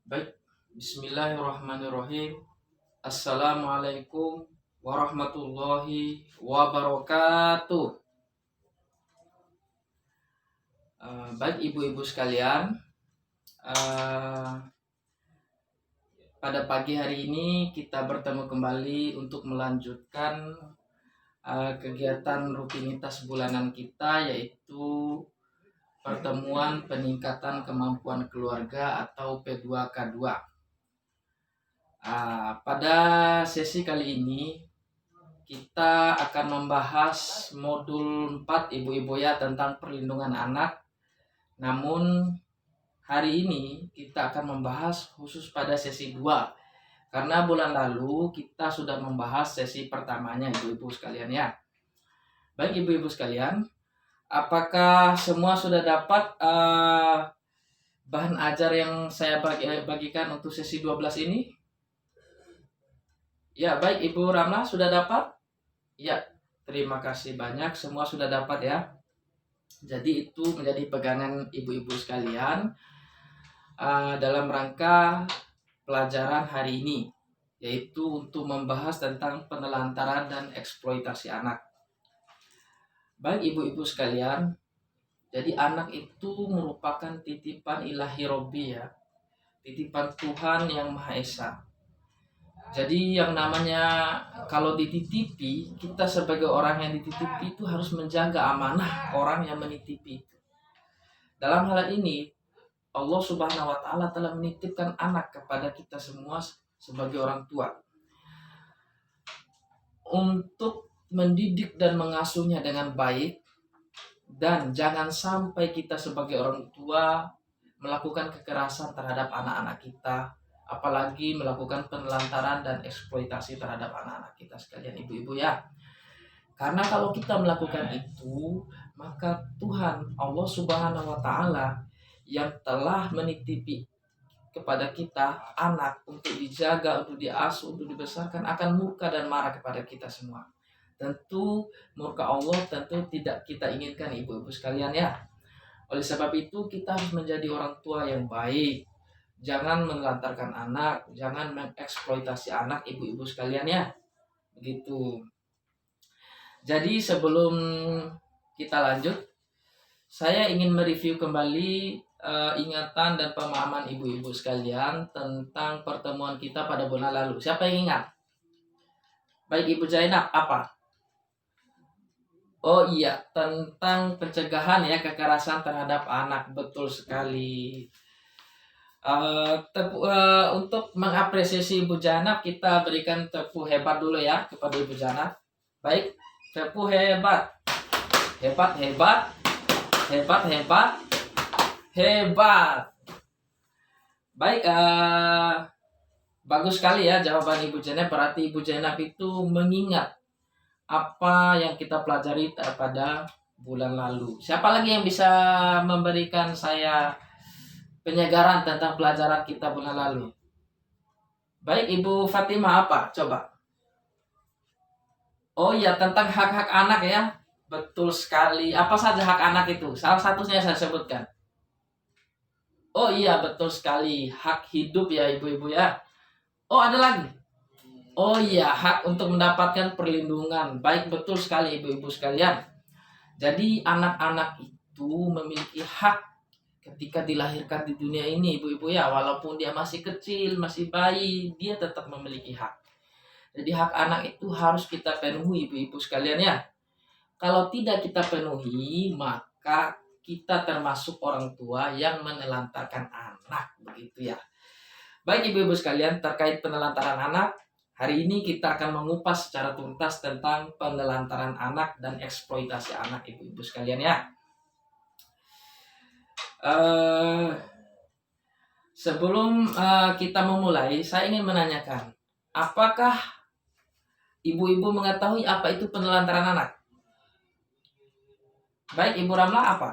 Baik, Bismillahirrahmanirrahim. Assalamualaikum warahmatullahi wabarakatuh. Baik ibu-ibu sekalian, eh, pada pagi hari ini kita bertemu kembali untuk melanjutkan kegiatan rutinitas bulanan kita, yaitu pertemuan peningkatan kemampuan keluarga atau P2K2. Pada sesi kali ini kita akan membahas modul 4 ibu-ibu ya tentang perlindungan anak. Namun hari ini kita akan membahas khusus pada sesi 2, karena bulan lalu kita sudah membahas sesi pertamanya ibu-ibu sekalian ya. Baik ibu-ibu sekalian, apakah semua sudah dapat bahan ajar yang saya bagikan untuk sesi 12 ini? Ya, baik Ibu Ramla sudah dapat? Ya, terima kasih banyak, semua sudah dapat ya. Jadi itu menjadi pegangan ibu-ibu sekalian dalam rangka pelajaran hari ini, yaitu untuk membahas tentang penelantaran dan eksploitasi anak. Baik ibu-ibu sekalian, jadi anak itu merupakan titipan ilahi Robbi ya, titipan Tuhan yang Maha Esa. Jadi yang namanya kalau dititipi, kita sebagai orang yang dititipi itu harus menjaga amanah orang yang menitipi itu. Dalam hal ini, Allah Subhanahu wa Ta'ala telah menitipkan anak kepada kita semua sebagai orang tua untuk mendidik dan mengasuhnya dengan baik, dan jangan sampai kita sebagai orang tua melakukan kekerasan terhadap anak-anak kita, apalagi melakukan penelantaran dan eksploitasi terhadap anak-anak kita sekalian ibu-ibu ya. Karena kalau kita melakukan itu, maka Tuhan Allah Subhanahu wa Ta'ala yang telah menitipi kepada kita anak untuk dijaga, untuk diasuh, untuk dibesarkan akan murka dan marah kepada kita semua. Tentu murka Allah tentu tidak kita inginkan ibu-ibu sekalian ya. Oleh sebab itu kita harus menjadi orang tua yang baik. Jangan menelantarkan anak, jangan mengeksploitasi anak ibu-ibu sekalian ya. Begitu. Jadi sebelum kita lanjut, saya ingin mereview kembali ingatan dan pemahaman ibu-ibu sekalian tentang pertemuan kita pada bulan lalu. Siapa yang ingat? Baik Ibu Zainab, apa? Oh iya, tentang pencegahan ya kekerasan terhadap anak, betul sekali. Untuk mengapresiasi Ibu Janab, kita berikan tepuk hebat dulu ya kepada Ibu Janab. Baik, tepuk hebat, hebat, hebat, hebat, hebat, hebat. Baik, bagus sekali ya jawaban Ibu Janab. Berarti Ibu Janab itu mengingat apa yang kita pelajari pada bulan lalu. Siapa lagi yang bisa memberikan saya penyegaran tentang pelajaran kita bulan lalu? Baik, Ibu Fatimah apa? Coba. Oh iya, tentang hak-hak anak ya. Betul sekali. Apa saja hak anak itu? Salah satunya saya sebutkan. Oh iya, betul sekali. Hak hidup ya ibu-ibu ya. Oh, ada lagi. Oh iya, hak untuk mendapatkan perlindungan. Baik, betul sekali ibu-ibu sekalian. Jadi anak-anak itu memiliki hak ketika dilahirkan di dunia ini ibu-ibu ya, walaupun dia masih kecil, masih bayi, dia tetap memiliki hak. Jadi hak anak itu harus kita penuhi ibu-ibu sekalian ya. Kalau tidak kita penuhi, maka kita termasuk orang tua yang menelantarkan anak, begitu ya. Baik ibu-ibu sekalian, terkait penelantaran anak, hari ini kita akan mengupas secara tuntas tentang penelantaran anak dan eksploitasi anak ibu-ibu sekalian ya. Sebelum kita memulai, saya ingin menanyakan, apakah ibu-ibu mengetahui apa itu penelantaran anak? Baik, Ibu Ramla apa?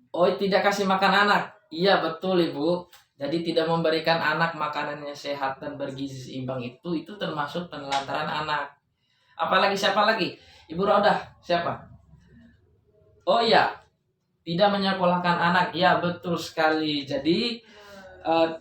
Oh, tidak kasih makan anak. Iya, betul Ibu. Jadi tidak memberikan anak makanan yang sehat dan bergizi seimbang itu termasuk penelantaran anak. Apalagi siapa lagi? Ibu Rodah, siapa? Oh iya, tidak menyekolahkan anak. Ya, betul sekali. Jadi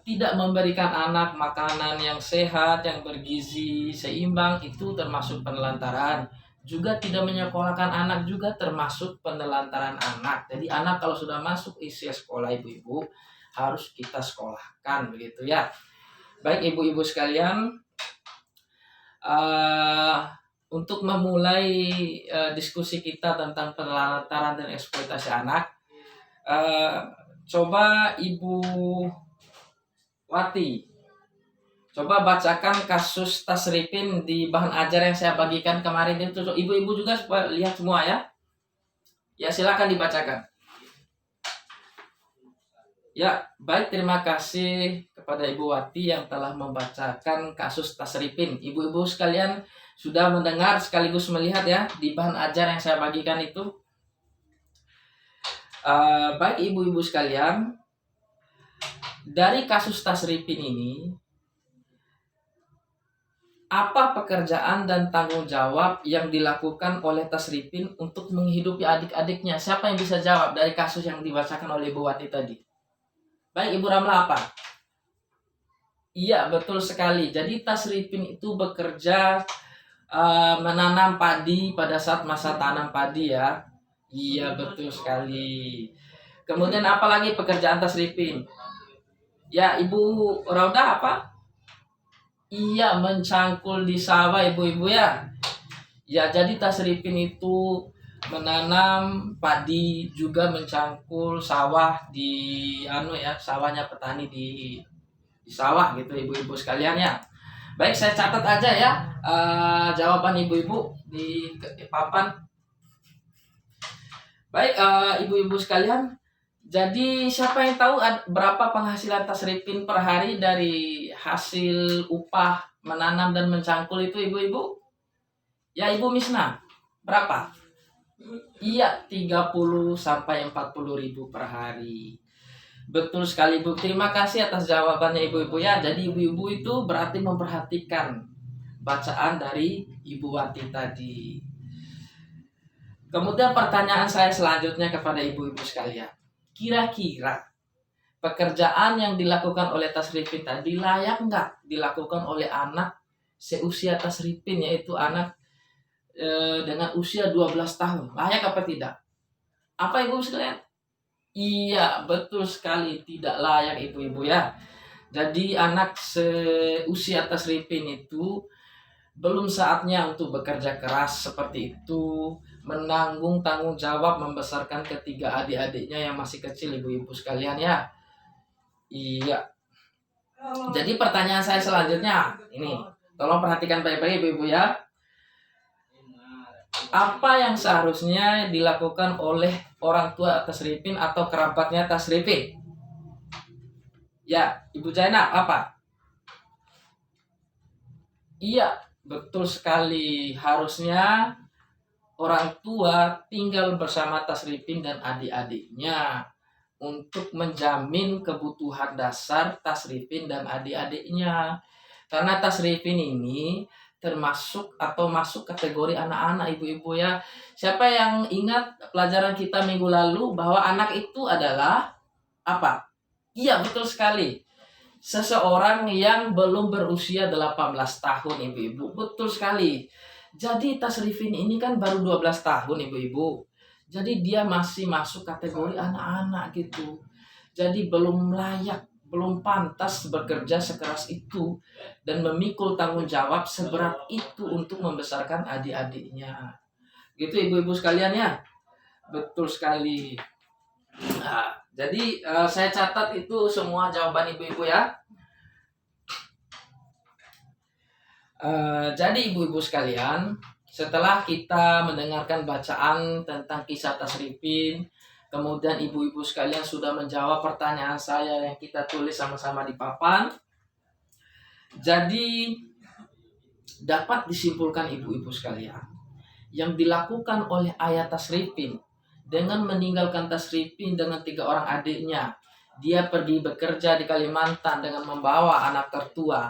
tidak memberikan anak makanan yang sehat, yang bergizi, seimbang, itu termasuk penelantaran. Juga tidak menyekolahkan anak juga termasuk penelantaran anak. Jadi anak kalau sudah masuk usia sekolah ibu-ibu harus kita sekolahkan begitu ya. Baik ibu-ibu sekalian, uh, untuk memulai diskusi kita tentang penelantaran dan eksploitasi anak, coba Ibu Wati, coba bacakan kasus Tasripin di bahan ajar yang saya bagikan kemarin itu. Ibu-ibu juga supaya lihat semua ya. Ya silakan dibacakan. Ya, baik, terima kasih kepada Ibu Wati yang telah membacakan kasus Tasripin. Ibu-ibu sekalian sudah mendengar sekaligus melihat ya di bahan ajar yang saya bagikan itu. Baik ibu-ibu sekalian, dari kasus Tasripin ini, apa pekerjaan dan tanggung jawab yang dilakukan oleh Tasripin untuk menghidupi adik-adiknya? Siapa yang bisa jawab dari kasus yang dibacakan oleh Ibu Wati tadi? Baik, Ibu Ramla apa? Iya, betul sekali. Jadi Tasripin itu bekerja menanam padi pada saat masa tanam padi ya. Iya, betul sekali. Kemudian apalagi pekerjaan Tasripin? Ya, Ibu Rauda apa? Iya, mencangkul di sawah ibu-ibu ya. Ya, jadi Tasripin itu menanam padi, juga mencangkul sawah di sawahnya petani di sawah gitu ibu-ibu sekalian ya. Baik, saya catat aja ya jawaban ibu-ibu di papan. Baik, ibu-ibu sekalian, jadi siapa yang tahu berapa penghasilan Tasripin per hari dari hasil upah menanam dan mencangkul itu ibu-ibu? Ya, Ibu Misna, berapa? Iya, 30 sampai 40 ribu per hari. Betul sekali Bu. Terima kasih atas jawabannya ibu-ibu ya. Jadi ibu-ibu itu berarti memperhatikan bacaan dari Ibu Wati tadi. Kemudian pertanyaan saya selanjutnya kepada ibu-ibu sekalian. Kira-kira pekerjaan yang dilakukan oleh Tasripin tadi layak nggak dilakukan oleh anak seusia Tasripin, yaitu anak dengan usia 12 tahun? Layak apa tidak? Apa ibu sekalian? Iya, betul sekali, tidak layak ibu-ibu ya. Jadi anak seusia Tasripin itu belum saatnya untuk bekerja keras seperti itu, menanggung tanggung jawab membesarkan ketiga adik-adiknya yang masih kecil ibu-ibu sekalian ya. Iya. Jadi pertanyaan saya selanjutnya ini, tolong perhatikan baik-baik ibu-ibu ya. Apa yang seharusnya dilakukan oleh orang tua Tasripin atau kerabatnya Tasripin? Ya, Ibu Jaina, apa? Iya, betul sekali. Harusnya orang tua tinggal bersama Tasripin dan adik-adiknya untuk menjamin kebutuhan dasar Tasripin dan adik-adiknya. Karena Tasripin ini termasuk atau masuk kategori anak-anak ibu-ibu ya. Siapa yang ingat pelajaran kita minggu lalu bahwa anak itu adalah apa? Iya, betul sekali. Seseorang yang belum berusia 18 tahun ibu-ibu. Betul sekali. Jadi Tasripin ini kan baru 12 tahun ibu-ibu. Jadi dia masih masuk kategori anak-anak gitu. Jadi belum layak, belum pantas bekerja sekeras itu dan memikul tanggung jawab seberat itu untuk membesarkan adik-adiknya. Gitu ibu-ibu sekalian ya. Betul sekali. Nah, jadi saya catat itu semua jawaban ibu-ibu ya. Jadi ibu-ibu sekalian, setelah kita mendengarkan bacaan tentang kisah Tasripin, kemudian ibu-ibu sekalian sudah menjawab pertanyaan saya yang kita tulis sama-sama di papan. Jadi dapat disimpulkan ibu-ibu sekalian, yang dilakukan oleh ayah Tasripin dengan meninggalkan Tasripin dengan 3 orang adiknya, dia pergi bekerja di Kalimantan dengan membawa anak tertua,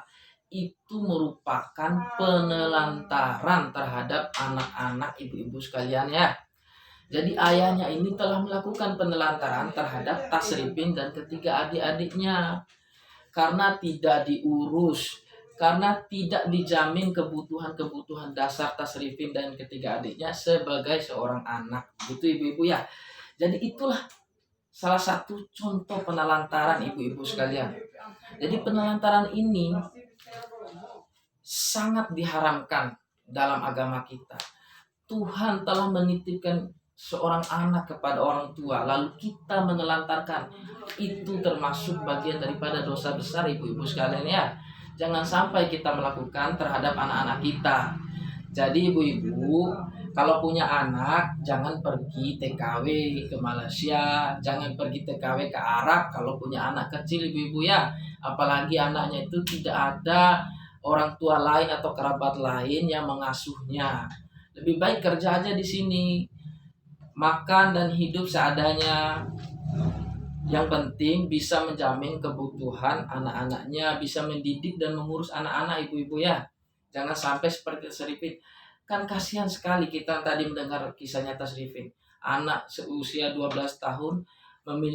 itu merupakan penelantaran terhadap anak-anak ibu-ibu sekalian ya. Jadi ayahnya ini telah melakukan penelantaran terhadap Tasripin dan ketiga adik-adiknya. karena tidak diurus, karena tidak dijamin kebutuhan-kebutuhan dasar Tasrifin dan ketiga adiknya sebagai seorang anak. Gitu ibu-ibu ya. Jadi itulah salah satu contoh penelantaran ibu-ibu sekalian. Jadi penelantaran ini sangat diharamkan dalam agama kita. Tuhan telah menitipkan seorang anak kepada orang tua, lalu kita menelantarkan. Itu termasuk bagian daripada dosa besar ibu-ibu sekalian ya. Jangan sampai kita melakukan terhadap anak-anak kita. Jadi ibu-ibu, kalau punya anak, jangan pergi TKW ke Malaysia, jangan pergi TKW ke Arab kalau punya anak kecil ibu-ibu ya. Apalagi anaknya itu tidak ada orang tua lain atau kerabat lain yang mengasuhnya. Lebih baik kerja aja di sini, makan dan hidup seadanya. Yang penting bisa menjamin kebutuhan anak-anaknya, bisa mendidik dan mengurus anak-anak ibu-ibu ya. Jangan sampai seperti Tasrifin. Kan kasihan sekali kita tadi mendengar kisahnya Tasrifin. Anak seusia 12 tahun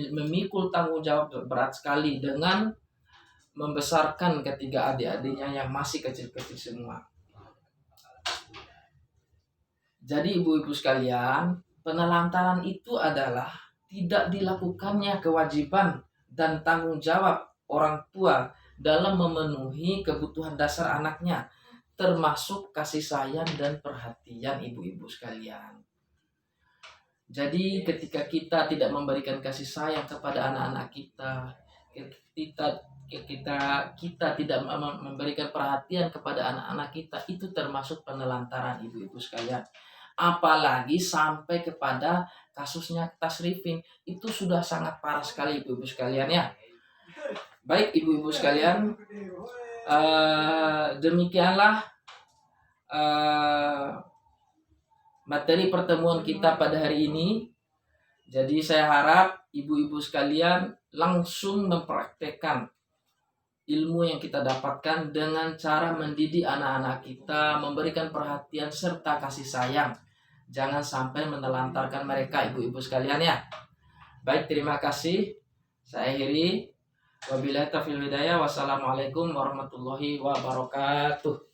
memikul tanggung jawab berat sekali dengan membesarkan ketiga adik-adiknya yang masih kecil-kecil semua. Jadi ibu-ibu sekalian, penelantaran itu adalah tidak dilakukannya kewajiban dan tanggung jawab orang tua dalam memenuhi kebutuhan dasar anaknya, termasuk kasih sayang dan perhatian ibu-ibu sekalian. Jadi ketika kita tidak memberikan kasih sayang kepada anak-anak kita, kita tidak memberikan perhatian kepada anak-anak kita, itu termasuk penelantaran ibu-ibu sekalian. Apalagi sampai kepada kasusnya Tasrifin, itu sudah sangat parah sekali ibu-ibu sekalian ya. Baik ibu-ibu sekalian, demikianlah materi pertemuan kita pada hari ini. Jadi saya harap ibu-ibu sekalian langsung mempraktekkan ilmu yang kita dapatkan dengan cara mendidik anak-anak kita, memberikan perhatian serta kasih sayang. Jangan sampai menelantarkan mereka ibu-ibu sekalian ya. Baik, terima kasih. Saya akhiri. Wabillahi taufiq wal hidayah. Wassalamualaikum warahmatullahi wabarakatuh.